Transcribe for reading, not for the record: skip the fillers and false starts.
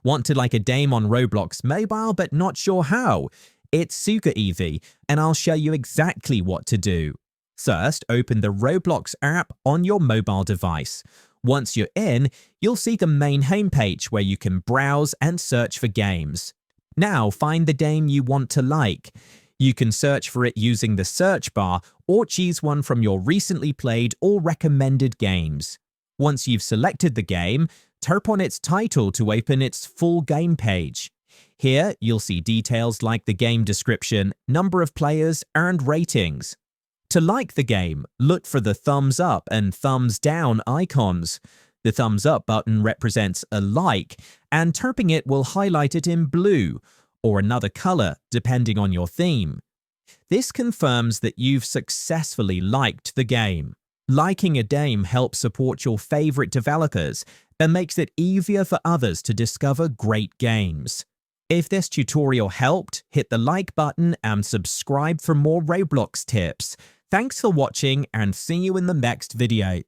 Want to like a game on Roblox Mobile but not sure how? It's super easy, and I'll show you exactly what to do. First, open the Roblox app on your mobile device. Once you're in, you'll see the main homepage where you can browse and search for games. Now find the game you want to like. You can search for it using the search bar or choose one from your recently played or recommended games. Once you've selected the game, tap on its title to open its full game page. Here, you'll see details like the game description, number of players, and ratings. To like the game, look for the thumbs up and thumbs down icons. The thumbs up button represents a like, and tapping it will highlight it in blue, or another color depending on your theme. This confirms that you've successfully liked the game. Liking a game helps support your favorite developers and makes it easier for others to discover great games. If this tutorial helped, hit the like button and subscribe for more Roblox tips. Thanks for watching and see you in the next video.